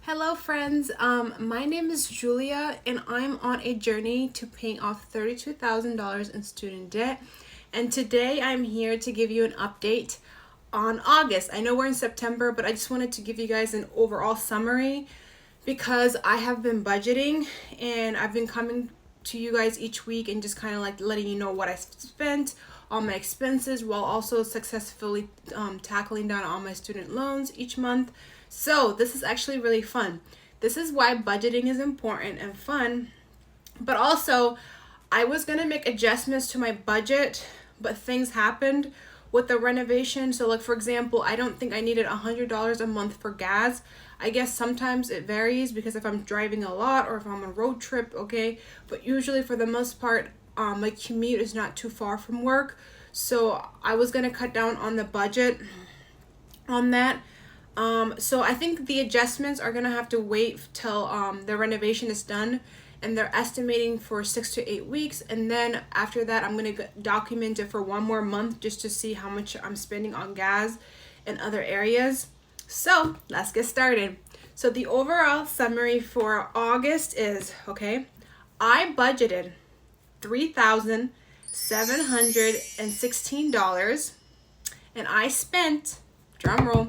Hello, friends. My name is Julia, and I'm on a journey to paying off $32,000 in student debt. And today I'm here to give you an update on August. I know we're in September, but I just wanted to give you guys an overall summary because I have been budgeting and I've been coming to you guys each week and just kind of like letting you know what I spent on my expenses while also successfully tackling down all my student loans each month. So this is actually really fun. This is why budgeting is important and fun. But also, I was going to make adjustments to my budget, but things happened with the renovation. So like, for example, I don't think I needed $100 a month for gas. I guess sometimes it varies because if I'm driving a lot or if I'm on a road trip, okay. But usually for the most part, my commute is not too far from work. So I was going to cut down on the budget on that. So I think the adjustments are gonna have to wait till the renovation is done, and they're estimating for 6 to 8 weeks. And then after that, I'm gonna document it for one more month just to see how much I'm spending on gas and other areas. So let's get started. So the overall summary for August is I budgeted $3,716, and I spent, drum roll,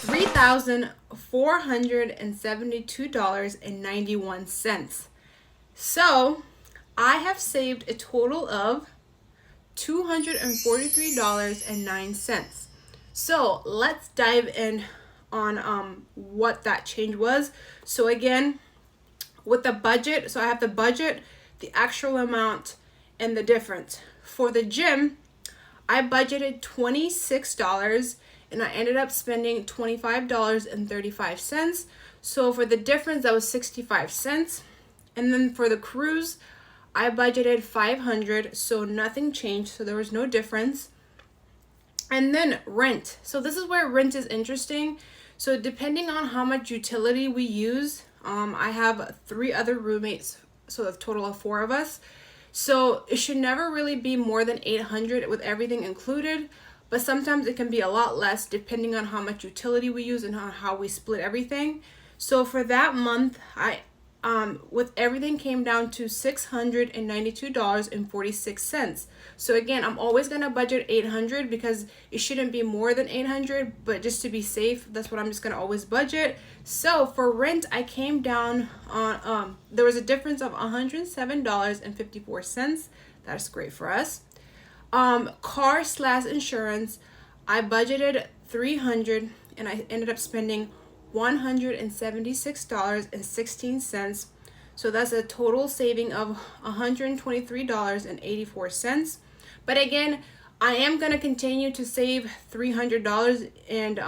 $3,472.91. So I have saved a total of $243.09. So let's dive in on what that change was. So again, with the budget, so I have the budget, the actual amount, and the difference. For the gym, I budgeted $26 and I ended up spending $25.35. So for the difference, that was 65 cents. And then for the cruise, I budgeted $500, so nothing changed, so there was no difference. And then rent. So this is where rent is interesting. So depending on how much utility we use, I have 3 other roommates, so a total of 4 of us. So it should never really be more than $800 with everything included. But sometimes it can be a lot less depending on how much utility we use and how we split everything. So for that month, I with everything came down to $692.46. So again, I'm always gonna budget $800 because it shouldn't be more than $800, but just to be safe, that's what I'm just gonna always budget. So for rent, I came down on there was a difference of $107.54. That's great for us. Car/insurance, I budgeted $300 and I ended up spending $176.16. So that's a total saving of $123.84. But again, I am going to continue to save $300, and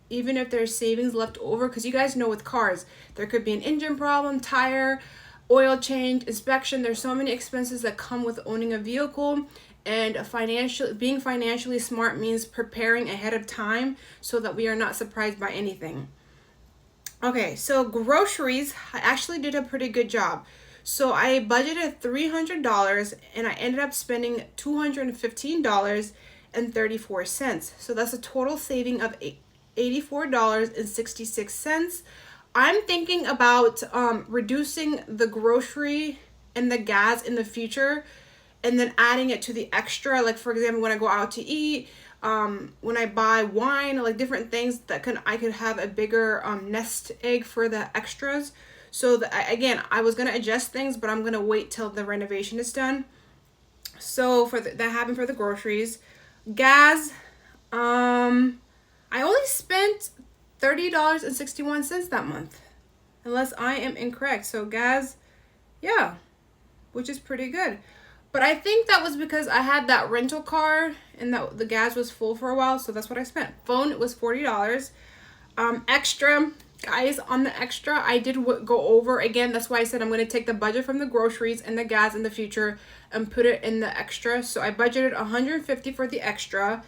even if there's savings left over, because you guys know with cars, there could be an engine problem, tire, oil change, inspection. There's so many expenses that come with owning a vehicle. And being financially smart means preparing ahead of time so that we are not surprised by anything. Okay, so groceries, I actually did a pretty good job. So I budgeted $300 and I ended up spending $215.34. So that's a total saving of $84.66. I'm thinking about reducing the grocery and the gas in the future, and then adding it to the extra. Like, for example, when I go out to eat, when I buy wine, like different things that I could have a bigger nest egg for the extras. So again, I was gonna adjust things, but I'm gonna wait till the renovation is done. So that happened for the groceries. Gas, I only spent $30.61 that month, unless I am incorrect. So gas, yeah, which is pretty good. But I think that was because I had that rental car and that the gas was full for a while, so that's what I spent. Phone, it was $40. Extra, guys, on the extra, I did go over. Again, that's why I said I'm going to take the budget from the groceries and the gas in the future and put it in the extra. So I budgeted $150 for the extra,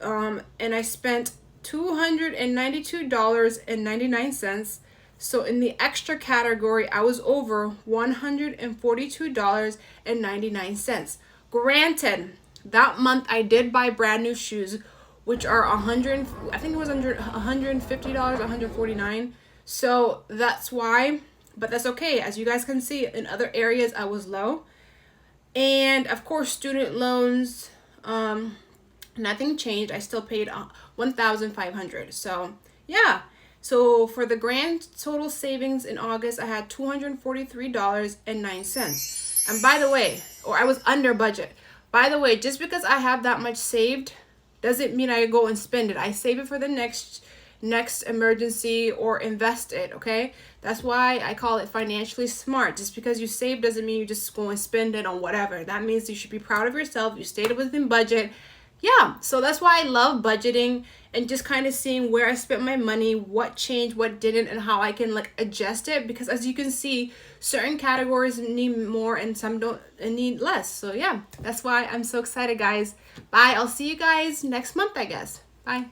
and I spent $292.99. So in the extra category, I was over $142.99. Granted, that month I did buy brand new shoes, which are I think it was under $150, $149. So that's why, but that's okay. As you guys can see, in other areas I was low. And of course, student loans, nothing changed. I still paid 1,500. So yeah. So for the grand total savings in August, I had $243.09. And by the way, or I was under budget. By the way, just because I have that much saved doesn't mean I go and spend it. I save it for the next emergency or invest it, okay? That's why I call it financially smart. Just because you save doesn't mean you just go and spend it on whatever. That means you should be proud of yourself. You stayed within budget. Yeah, so that's why I love budgeting and just kind of seeing where I spent my money, what changed, what didn't, and how I can like adjust it. Because as you can see, certain categories need more and some don't and need less. So yeah, that's why I'm so excited, guys. Bye. I'll see you guys next month, I guess. Bye.